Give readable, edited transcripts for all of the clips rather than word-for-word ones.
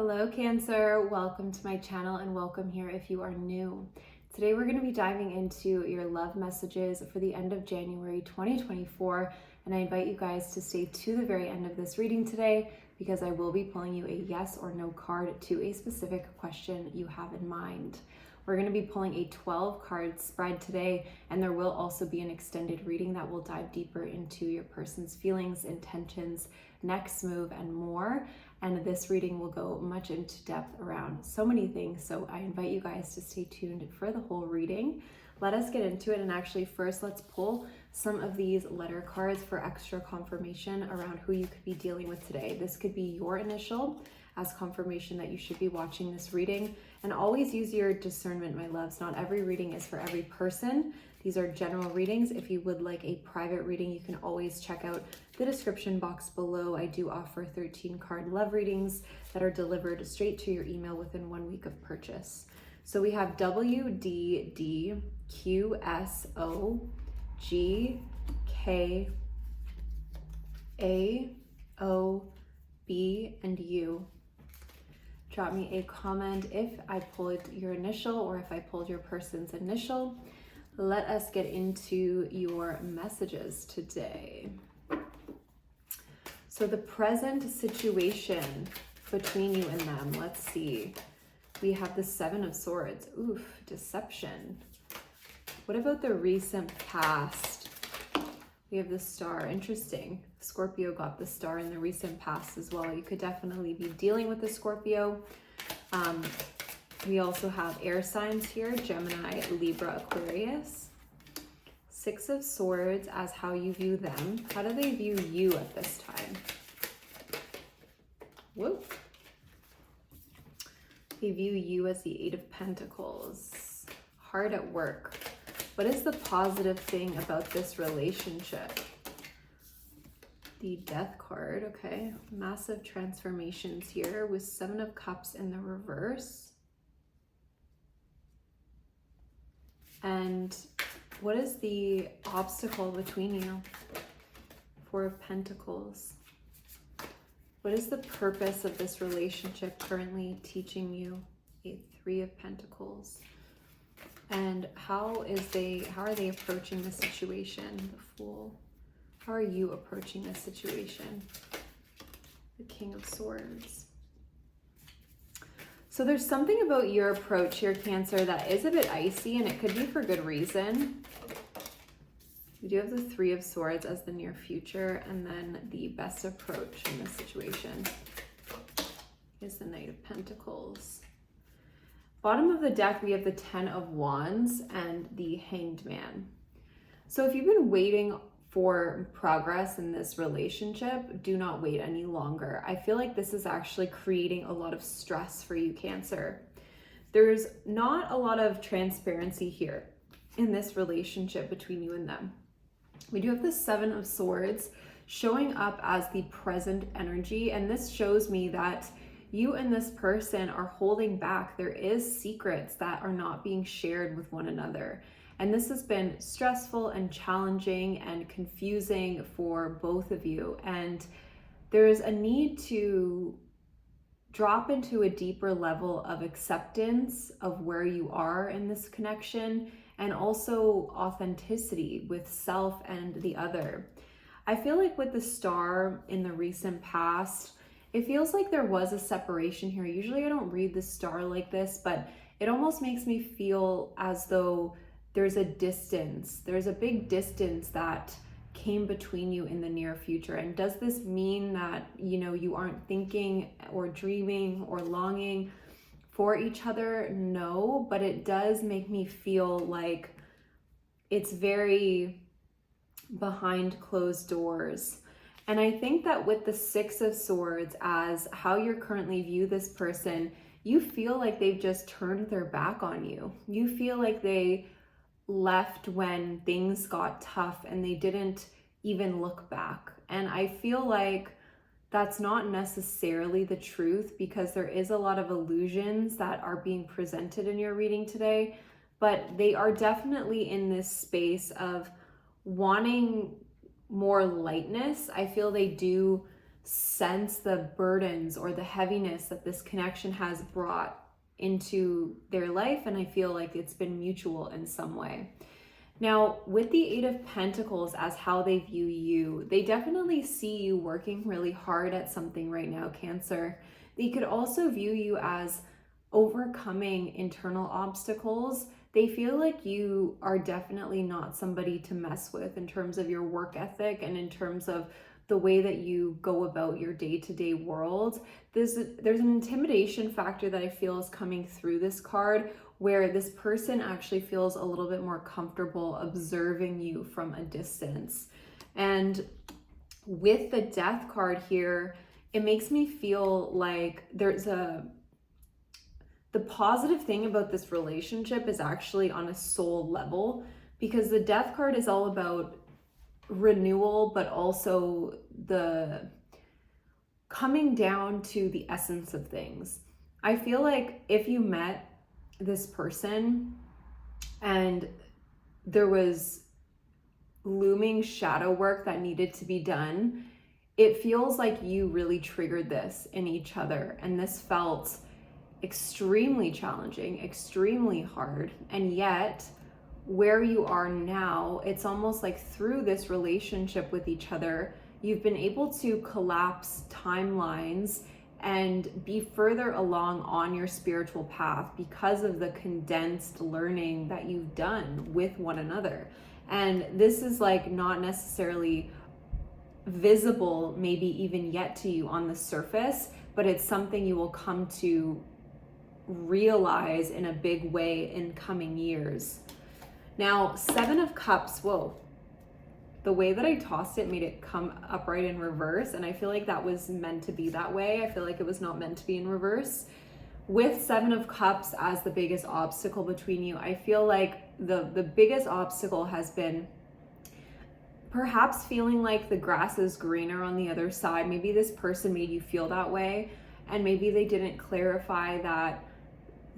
Hello Cancer, welcome to my channel and welcome here if you are new. Today we're going to be diving into your love messages for the end of January 2024, and I invite you guys to stay to the very end of this reading today because I will be pulling you a yes or no card to a specific question you have in mind. We're going to be pulling a 12 card spread today, and there will also be an extended reading that will dive deeper into your person's feelings, intentions, next move, and more. And this reading will go much into depth around so many things. So I invite you guys to stay tuned for the whole reading. Let us get into it. And actually first, let's pull some of these letter cards for extra confirmation around who you could be dealing with today. This could be your initial as confirmation that you should be watching this reading. And always use your discernment, my loves. Not every reading is for every person. These are general readings. If you would like a private reading, you can always check out the description box below. I do offer 13 card love readings that are delivered straight to your email within 1 week of B. So we have W, D, D, Q, S, O, G, K, A, O, B, and U. Drop me a comment if I pulled your initial or if I pulled your person's initial. Let us get into your messages today. So the present situation between you and them, let's see. We have the Seven of Swords. Oof, deception. What about the recent past? We have the Star. Interesting. Scorpio got the Star in the recent past as well. You could definitely be dealing with the Scorpio. We also have air signs here, Gemini, Libra, Aquarius. Six of Swords as how you view them. How do they view you at this time? Whoop. They view you as the Eight of Pentacles. Hard at work. What is the positive thing about this relationship? The Death card, okay. Massive transformations here with Seven of Cups in the reverse. And what is the obstacle between you? Four of Pentacles. What is the purpose of this relationship currently teaching you? A Three of Pentacles. And how are they approaching the situation? The Fool. How are you approaching this situation? The King of Swords. So there's something about your approach here, Cancer, that is a bit icy, and it could be for good reason. We do have the Three of Swords as the near future, and then the best approach in this situation is the Knight of Pentacles. Bottom of the deck, we have the Ten of Wands and the Hanged Man. So if you've been waiting for progress in this relationship, do not wait any longer. I feel like this is actually creating a lot of stress for you, Cancer. There's not a lot of transparency here in this relationship between you and them. We do have the Seven of Swords showing up as the present energy, and this shows me that you and this person are holding back. There is secrets that are not being shared with one another. And this has been stressful and challenging and confusing for both of you. And there's a need to drop into a deeper level of acceptance of where you are in this connection, and also authenticity with self and the other. I feel like with the Star in the recent past, it feels like there was a separation here. Usually I don't read the Star like this, but it almost makes me feel as though there's a distance. There's a big distance that came between you in the near future. And does this mean that, you aren't thinking or dreaming or longing for each other? No, but it does make me feel like it's very behind closed doors. And I think that with the Six of Swords as how you're currently view this person, you feel like they've just turned their back on you. You feel like they left when things got tough and they didn't even look back. And I feel like that's not necessarily the truth, because there is a lot of illusions that are being presented in your reading today, but they are definitely in this space of wanting more lightness. I feel they do sense the burdens or the heaviness that this connection has brought into their life, and I feel like it's been mutual in some way. Now, with the Eight of Pentacles as how they view you, they definitely see you working really hard at something right now, Cancer. They could also view you as overcoming internal obstacles. They feel like you are definitely not somebody to mess with in terms of your work ethic and in terms of the way that you go about your day-to-day world. There's an intimidation factor that I feel is coming through this card, where this person actually feels a little bit more comfortable observing you from a distance. And with the Death card here, it makes me feel like the positive thing about this relationship is actually on a soul level, because the Death card is all about renewal, but also the coming down to the essence of things. I feel like if you met this person and there was looming shadow work that needed to be done, it feels like you really triggered this in each other, and this felt extremely challenging, extremely hard. And yet where you are now, it's almost like through this relationship with each other, you've been able to collapse timelines and be further along on your spiritual path because of the condensed learning that you've done with one another. And this is like not necessarily visible, maybe even yet to you on the surface, but it's something you will come to realize in a big way in coming years. Now, Seven of Cups, whoa, the way that I tossed it made it come upright in reverse, and I feel like that was meant to be that way. I feel like it was not meant to be in reverse. With Seven of Cups as the biggest obstacle between you, I feel like the biggest obstacle has been perhaps feeling like the grass is greener on the other side. Maybe this person made you feel that way, and maybe they didn't clarify that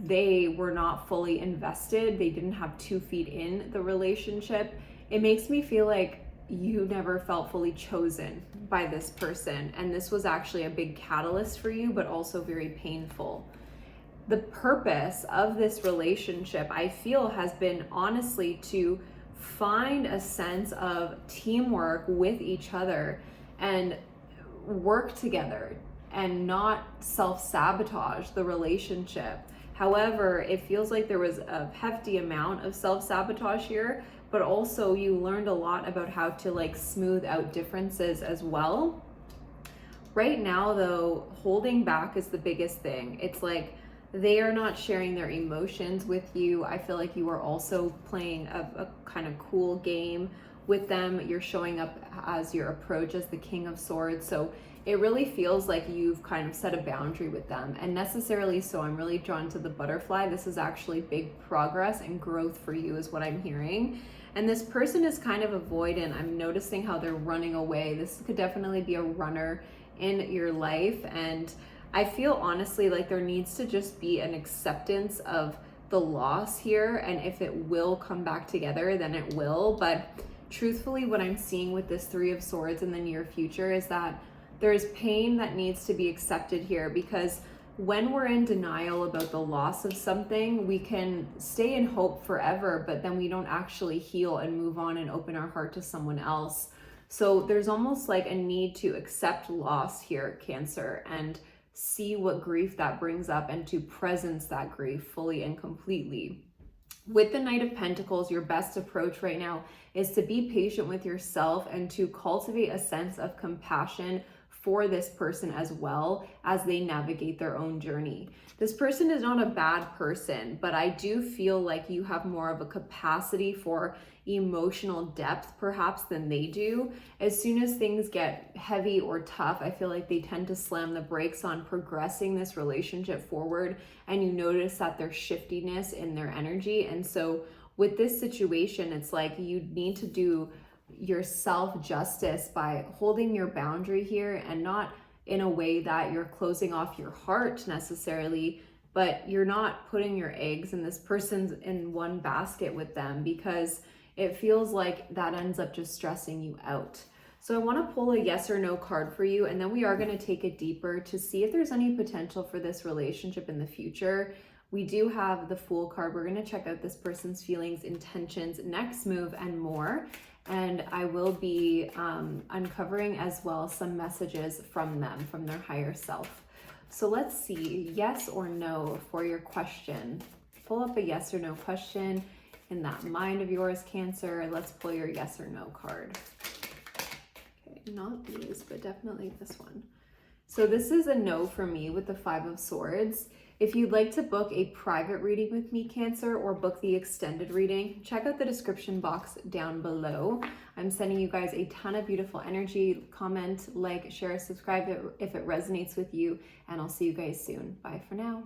they were not fully invested. They didn't have 2 feet in the relationship. It makes me feel like you never felt fully chosen by this person, and this was actually a big catalyst for you, but also very painful. The purpose of this relationship, I feel, has been honestly to find a sense of teamwork with each other and work together and not self-sabotage the relationship. However, it feels like there was a hefty amount of self-sabotage here, but also you learned a lot about how to like smooth out differences as well. Right now though, holding back is the biggest thing. It's like they are not sharing their emotions with you. I feel like you are also playing a kind of cool game with them. You're showing up as your approach as the King of Swords. So it really feels like you've kind of set a boundary with them, and necessarily so I'm really drawn to the butterfly. This is actually big progress and growth for you is what I'm hearing. And this person is kind of avoidant. I'm noticing how they're running away. This could definitely be a runner in your life, and I feel honestly like there needs to just be an acceptance of the loss here, and if it will come back together, then it will. But truthfully, what I'm seeing with this Three of Swords in the near future is that there's pain that needs to be accepted here, because when we're in denial about the loss of something, we can stay in hope forever, but then we don't actually heal and move on and open our heart to someone else. So there's almost like a need to accept loss here, Cancer, and see what grief that brings up and to presence that grief fully and completely. With the Knight of Pentacles, your best approach right now is to be patient with yourself and to cultivate a sense of compassion for this person as well as they navigate their own journey. This person is not a bad person, but I do feel like you have more of a capacity for emotional depth perhaps than they do. As soon as things get heavy or tough, I feel like they tend to slam the brakes on progressing this relationship forward, and you notice that there's shiftiness in their energy. And so with this situation, it's like you need to do yourself justice by holding your boundary here, and not in a way that you're closing off your heart necessarily, but you're not putting your eggs in this person's in one basket with them, because it feels like that ends up just stressing you out. So I want to pull a yes or no card for you, and then we are going to take it deeper to see if there's any potential for this relationship in the future. We do have the Fool card. We're going to check out this person's feelings, intentions, next move, and more. And I will be uncovering as well some messages from them, from their higher self. So let's see, yes or no for your question. Pull up a yes or no question in that mind of yours, Cancer. Let's pull your yes or no card. Okay, not these, but definitely this one. So this is a no for me with the Five of Swords. If you'd like to book a private reading with me, Cancer, or book the extended reading, check out the description box down below. I'm sending you guys a ton of beautiful energy. Comment, like, share, subscribe if it resonates with you, and I'll see you guys soon. Bye for now.